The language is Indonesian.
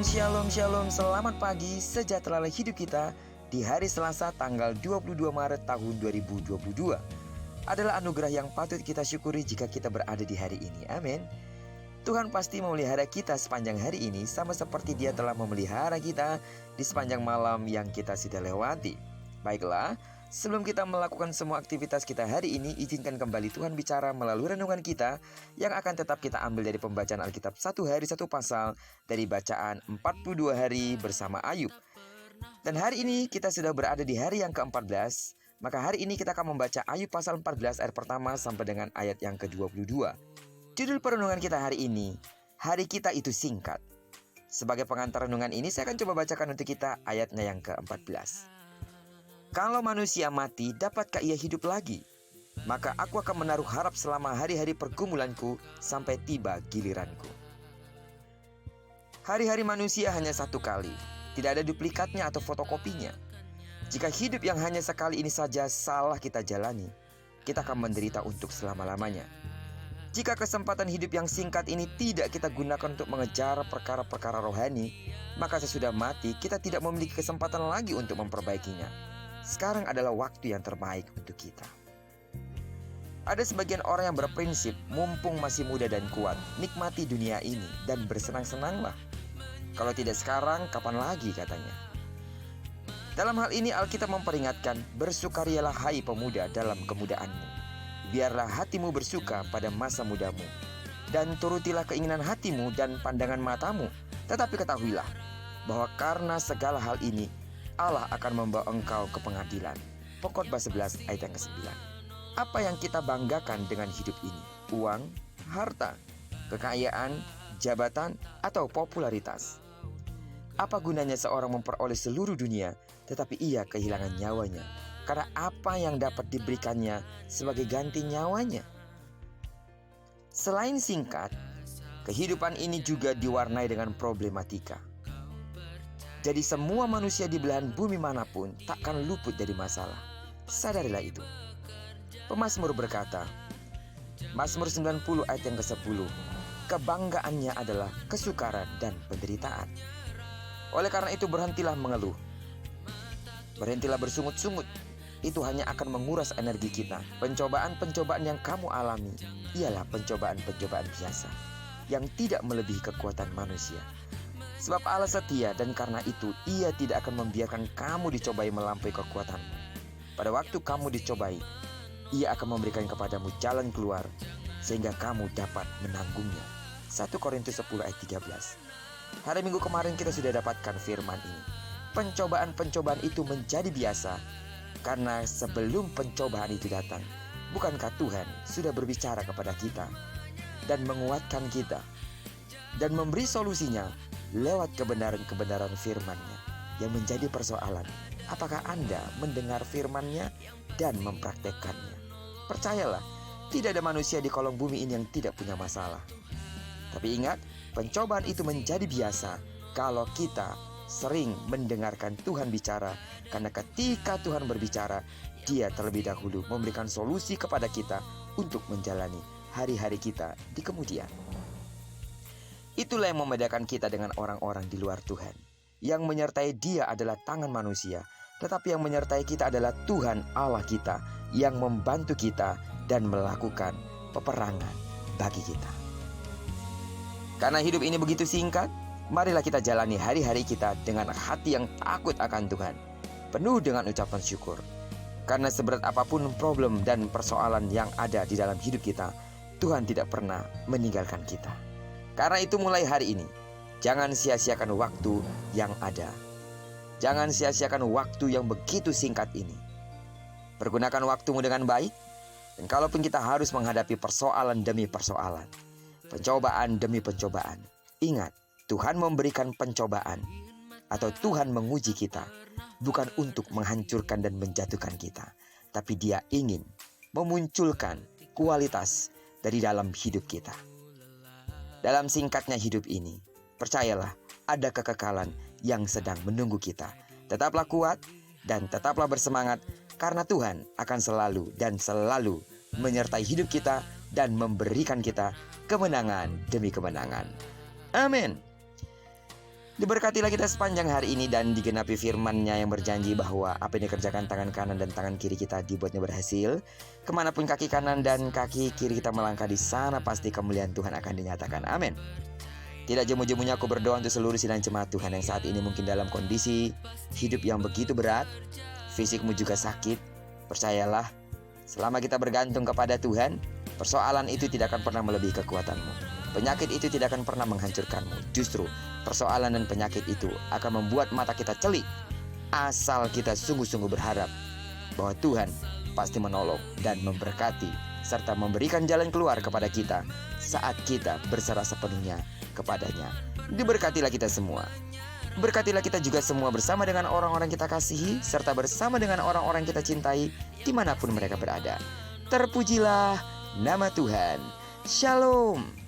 Shalom, shalom, selamat pagi, sejahteralah hidup kita di hari Selasa tanggal 22 Maret tahun 2022. Adalah anugerah yang patut kita syukuri jika kita berada di hari ini, amin. Tuhan pasti memelihara kita sepanjang hari ini sama seperti Dia telah memelihara kita di sepanjang malam yang kita sudah lewati. Baiklah, sebelum kita melakukan semua aktivitas kita hari ini, izinkan kembali Tuhan bicara melalui renungan kita yang akan tetap kita ambil dari pembacaan Alkitab satu hari satu pasal dari bacaan 42 hari bersama Ayub. Dan hari ini kita sudah berada di hari yang ke-14, maka hari ini kita akan membaca Ayub pasal 14 ayat pertama sampai dengan ayat yang ke-22. Judul perenungan kita hari ini, hari kita itu singkat. Sebagai pengantar renungan ini saya akan coba bacakan untuk kita ayatnya yang ke-14. Kalau manusia mati, dapatkah ia hidup lagi? Maka aku akan menaruh harap selama hari-hari pergumulanku sampai tiba giliranku. Hari-hari manusia hanya satu kali, tidak ada duplikatnya atau fotokopinya. Jika hidup yang hanya sekali ini saja salah kita jalani, kita akan menderita untuk selama-lamanya. Jika kesempatan hidup yang singkat ini tidak kita gunakan untuk mengejar perkara-perkara rohani, maka sesudah mati kita tidak memiliki kesempatan lagi untuk memperbaikinya. Sekarang adalah waktu yang terbaik untuk kita. Ada sebagian orang yang berprinsip, mumpung masih muda dan kuat, nikmati dunia ini dan bersenang-senanglah. Kalau tidak sekarang, kapan lagi katanya. Dalam hal ini Alkitab memperingatkan, bersukarialah hai pemuda dalam kemudaanmu. Biarlah hatimu bersuka pada masa mudamu. Dan turutilah keinginan hatimu dan pandangan matamu. Tetapi ketahuilah bahwa karena segala hal ini, Allah akan membawa engkau ke pengadilan. Pengkhotbah 11 ayat yang ke-9. Apa yang kita banggakan dengan hidup ini? Uang, harta, kekayaan, jabatan, atau popularitas? Apa gunanya seorang memperoleh seluruh dunia tetapi ia kehilangan nyawanya? Karena apa yang dapat diberikannya sebagai ganti nyawanya? Selain singkat, kehidupan ini juga diwarnai dengan problematika. Jadi semua manusia di belahan bumi manapun takkan luput dari masalah. Sadarilah itu. Pemazmur berkata, Mazmur 90 ayat yang ke-10, kebanggaannya adalah kesukaran dan penderitaan. Oleh karena itu berhentilah mengeluh. Berhentilah bersungut-sungut. Itu hanya akan menguras energi kita. Pencobaan-pencobaan yang kamu alami ialah pencobaan-pencobaan biasa yang tidak melebihi kekuatan manusia. Sebab Allah setia dan karena itu Ia tidak akan membiarkan kamu dicobai melampaui kekuatanmu. Pada waktu kamu dicobai, Ia akan memberikan kepadamu jalan keluar sehingga kamu dapat menanggungnya. 1 Korintus 10 ayat 13. Hari Minggu kemarin kita sudah dapatkan firman ini. Pencobaan-pencobaan itu menjadi biasa karena sebelum pencobaan itu datang, bukankah Tuhan sudah berbicara kepada kita dan menguatkan kita dan memberi solusinya lewat kebenaran-kebenaran firman-Nya yang menjadi persoalan. Apakah Anda mendengar firman-Nya dan mempraktekkannya? Percayalah, tidak ada manusia di kolong bumi ini yang tidak punya masalah. Tapi ingat, pencobaan itu menjadi biasa kalau kita sering mendengarkan Tuhan bicara. Karena ketika Tuhan berbicara, Dia terlebih dahulu memberikan solusi kepada kita untuk menjalani hari-hari kita di kemudian. Itulah yang membedakan kita dengan orang-orang di luar Tuhan. Yang menyertai dia adalah tangan manusia, tetapi yang menyertai kita adalah Tuhan Allah kita yang membantu kita dan melakukan peperangan bagi kita. Karena hidup ini begitu singkat, marilah kita jalani hari-hari kita dengan hati yang takut akan Tuhan, penuh dengan ucapan syukur. Karena seberat apapun problem dan persoalan yang ada di dalam hidup kita, Tuhan tidak pernah meninggalkan kita. Karena itu mulai hari ini, jangan sia-siakan waktu yang ada. Jangan sia-siakan waktu yang begitu singkat ini. Pergunakan waktumu dengan baik. Dan kalaupun kita harus menghadapi persoalan demi persoalan, pencobaan demi pencobaan, ingat, Tuhan memberikan pencobaan atau Tuhan menguji kita bukan untuk menghancurkan dan menjatuhkan kita, tapi Dia ingin memunculkan kualitas dari dalam hidup kita. Dalam singkatnya hidup ini, percayalah ada kekekalan yang sedang menunggu kita. Tetaplah kuat dan tetaplah bersemangat karena Tuhan akan selalu dan selalu menyertai hidup kita dan memberikan kita kemenangan demi kemenangan. Amin. Diberkatilah kita sepanjang hari ini dan digenapi firman-Nya yang berjanji bahwa apa yang dikerjakan tangan kanan dan tangan kiri kita dibuatnya berhasil. Kemanapun kaki kanan dan kaki kiri kita melangkah, di sana pasti kemuliaan Tuhan akan dinyatakan. Amin. Tidak jemu-jemunya aku berdoa untuk seluruh sidang jemaat Tuhan yang saat ini mungkin dalam kondisi hidup yang begitu berat, fisikmu juga sakit. Percayalah, selama kita bergantung kepada Tuhan, persoalan itu tidak akan pernah melebihi kekuatanmu. Penyakit itu tidak akan pernah menghancurkanmu. Justru persoalan dan penyakit itu akan membuat mata kita celik, asal kita sungguh-sungguh berharap bahwa Tuhan pasti menolong dan memberkati serta memberikan jalan keluar kepada kita saat kita berserah sepenuhnya kepadanya. Diberkatilah kita semua. Berkatilah kita juga semua bersama dengan orang-orang kita kasihi serta bersama dengan orang-orang kita cintai dimanapun mereka berada. Terpujilah nama Tuhan. Shalom.